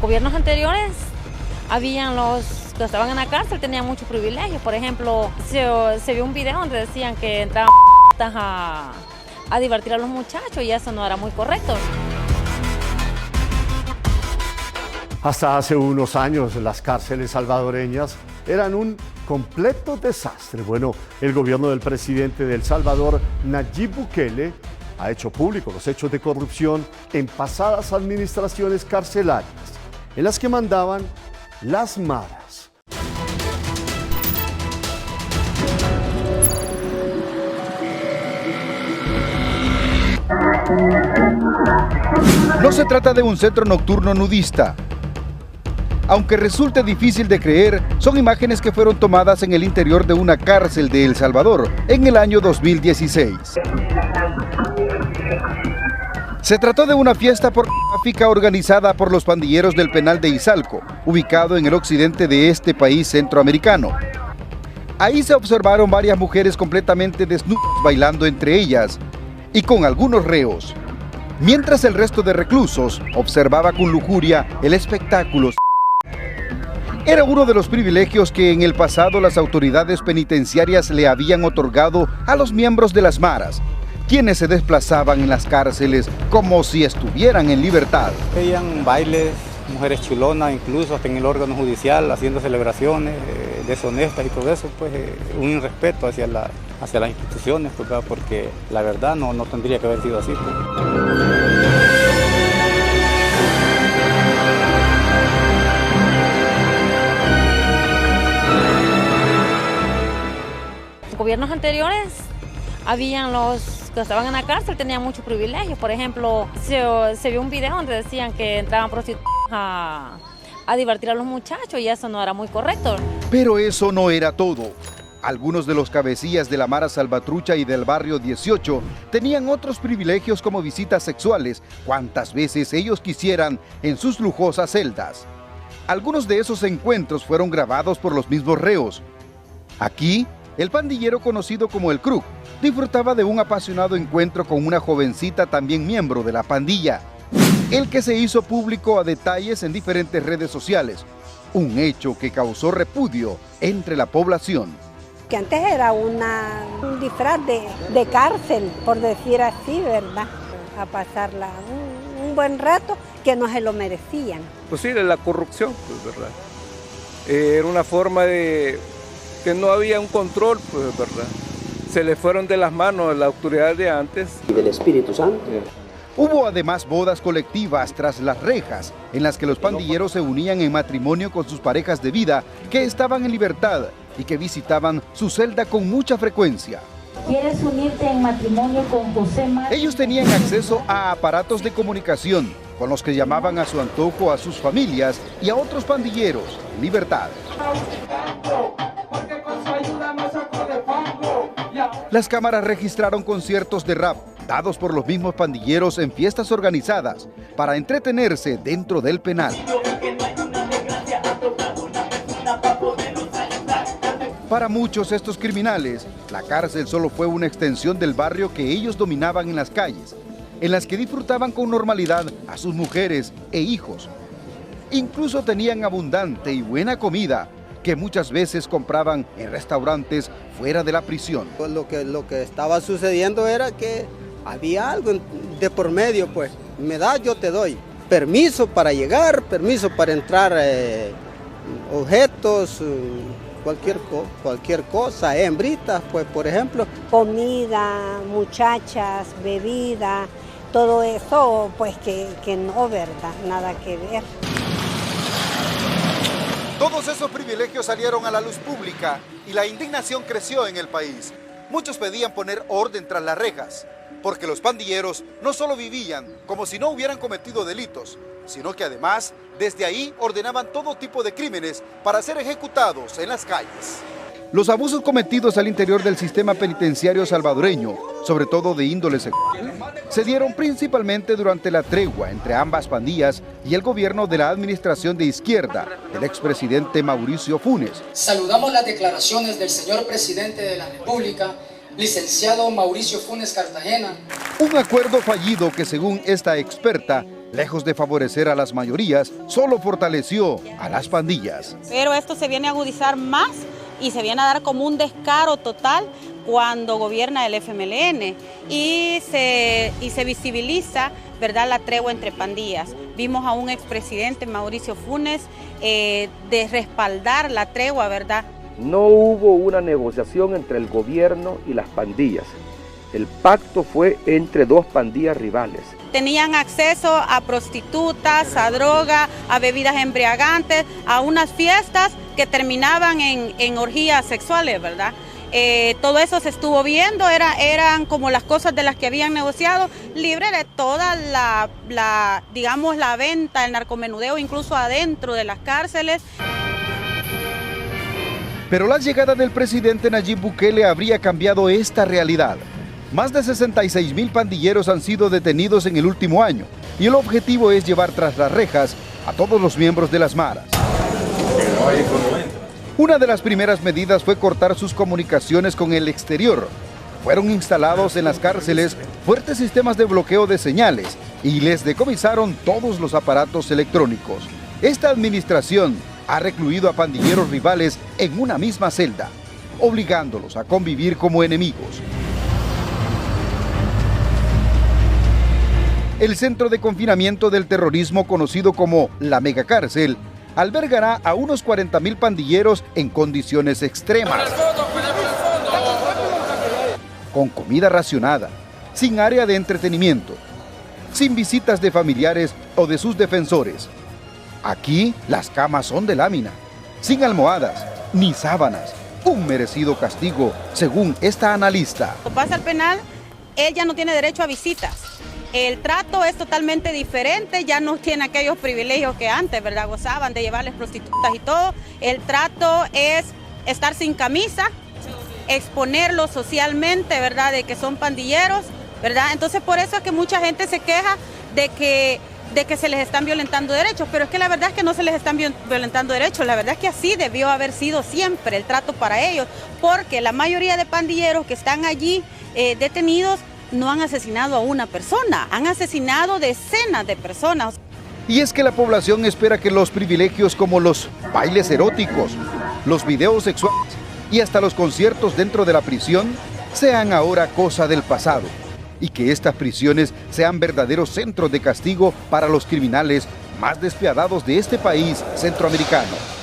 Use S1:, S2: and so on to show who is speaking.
S1: Gobiernos anteriores, habían los que estaban en la cárcel, tenían muchos privilegios. Por ejemplo, se vio un video donde decían que entraban a divertir a los muchachos y eso no era muy correcto.
S2: Hasta hace unos años las cárceles salvadoreñas eran un completo desastre. Bueno, el gobierno del presidente de El Salvador, Nayib Bukele, ha hecho público los hechos de corrupción en pasadas administraciones carcelarias, en las que mandaban las maras.
S3: No se trata de un centro nocturno nudista. Aunque resulte difícil de creer, son imágenes que fueron tomadas en el interior de una cárcel de El Salvador en el año 2016. Se trató de una fiesta pornográfica organizada por los pandilleros del penal de Izalco, ubicado en el occidente de este país centroamericano. Ahí se observaron varias mujeres completamente desnudas bailando entre ellas y con algunos reos, mientras el resto de reclusos observaba con lujuria el espectáculo. Era uno de los privilegios que en el pasado las autoridades penitenciarias le habían otorgado a los miembros de las maras, quienes se desplazaban en las cárceles como si estuvieran en libertad.
S4: Veían bailes, mujeres chulonas, incluso hasta en el órgano judicial, haciendo celebraciones deshonestas y todo eso, pues un irrespeto hacia las instituciones, pues, porque la verdad no tendría que haber sido así. Pues.
S1: Gobiernos anteriores, habían los que estaban en la cárcel, tenían muchos privilegios. Por ejemplo, se vio un video donde decían que entraban prostitutas a divertir a los muchachos y eso no era muy correcto.
S3: Pero eso no era todo. Algunos de los cabecillas de la Mara Salvatrucha y del barrio 18 tenían otros privilegios como visitas sexuales cuantas veces ellos quisieran en sus lujosas celdas. Algunos de esos encuentros fueron grabados por los mismos reos. Aquí, el pandillero conocido como el Krug disfrutaba de un apasionado encuentro con una jovencita también miembro de la pandilla, el que se hizo público a detalles en diferentes redes sociales, un hecho que causó repudio entre la población.
S5: Que antes era un disfraz de cárcel, por decir así, ¿verdad? A pasarla un buen rato que no se lo merecían.
S6: Pues sí, de la corrupción, pues, ¿verdad? Era una forma de que no había un control, pues, ¿verdad? Se le fueron de las manos a la autoridad de antes.
S7: Y del Espíritu Santo.
S3: Hubo además bodas colectivas tras las rejas, en las que los pandilleros se unían en matrimonio con sus parejas de vida que estaban en libertad y que visitaban su celda con mucha frecuencia.
S8: ¿Quieres unirte en matrimonio con José Mar?
S3: Ellos tenían acceso a aparatos de comunicación, con los que llamaban a su antojo a sus familias y a otros pandilleros en libertad. Las cámaras registraron conciertos de rap dados por los mismos pandilleros en fiestas organizadas para entretenerse dentro del penal. Para muchos estos criminales, la cárcel solo fue una extensión del barrio que ellos dominaban en las calles, en las que disfrutaban con normalidad a sus mujeres e hijos. Incluso tenían abundante y buena comida, que muchas veces compraban en restaurantes fuera de la prisión.
S9: Lo que estaba sucediendo era que había algo de por medio, pues, me das, yo te doy. Permiso para llegar, permiso para entrar, objetos, cualquier cosa, hembritas, pues, por ejemplo.
S5: Comida, muchachas, bebida, todo eso, pues que no, ¿verdad? Nada que ver.
S3: Todos esos privilegios salieron a la luz pública y la indignación creció en el país. Muchos pedían poner orden tras las rejas, porque los pandilleros no solo vivían como si no hubieran cometido delitos, sino que además desde ahí ordenaban todo tipo de crímenes para ser ejecutados en las calles. Los abusos cometidos al interior del sistema penitenciario salvadoreño, sobre todo de índole sexual, se dieron principalmente durante la tregua entre ambas pandillas y el gobierno de la administración de izquierda del expresidente Mauricio Funes.
S10: Saludamos las declaraciones del señor presidente de la República, licenciado Mauricio Funes Cartagena.
S3: Un acuerdo fallido que, según esta experta, lejos de favorecer a las mayorías, solo fortaleció a las pandillas.
S7: Pero esto se viene a agudizar más y se viene a dar como un descaro total cuando gobierna el FMLN y se visibiliza, ¿verdad?, la tregua entre pandillas. Vimos a un expresidente, Mauricio Funes, de respaldar la tregua, ¿verdad?
S11: No hubo una negociación entre el gobierno y las pandillas. El pacto fue entre dos pandillas rivales.
S7: Tenían acceso a prostitutas, a droga, a bebidas embriagantes, a unas fiestas que terminaban en orgías sexuales, ¿verdad? Todo eso se estuvo viendo, eran como las cosas de las que habían negociado, libre de toda digamos, la venta, el narcomenudeo, incluso adentro de las cárceles.
S3: Pero la llegada del presidente Nayib Bukele habría cambiado esta realidad. Más de 66,000 pandilleros han sido detenidos en el último año y el objetivo es llevar tras las rejas a todos los miembros de las maras. Una de las primeras medidas fue cortar sus comunicaciones con el exterior. Fueron instalados en las cárceles fuertes sistemas de bloqueo de señales y les decomisaron todos los aparatos electrónicos. Esta administración ha recluido a pandilleros rivales en una misma celda, obligándolos a convivir como enemigos. El centro de confinamiento del terrorismo, conocido como la megacárcel, albergará a unos 40,000 pandilleros en condiciones extremas, con comida racionada, sin área de entretenimiento, sin visitas de familiares o de sus defensores. Aquí las camas son de lámina, sin almohadas ni sábanas, un merecido castigo, según esta analista.
S7: Cuando pasa al penal, él ya no tiene derecho a visitas. El trato es totalmente diferente, ya no tiene aquellos privilegios que antes, ¿verdad?, gozaban de llevarles prostitutas y todo. El trato es estar sin camisa, exponerlos socialmente, ¿verdad?, de que son pandilleros, ¿verdad? Entonces por eso es que mucha gente se queja de que se les están violentando derechos, pero es que la verdad es que no se les están violentando derechos, la verdad es que así debió haber sido siempre el trato para ellos, porque la mayoría de pandilleros que están allí detenidos no han asesinado a una persona, han asesinado decenas de personas.
S3: Y es que la población espera que los privilegios como los bailes eróticos, los videos sexuales y hasta los conciertos dentro de la prisión sean ahora cosa del pasado y que estas prisiones sean verdaderos centros de castigo para los criminales más despiadados de este país centroamericano.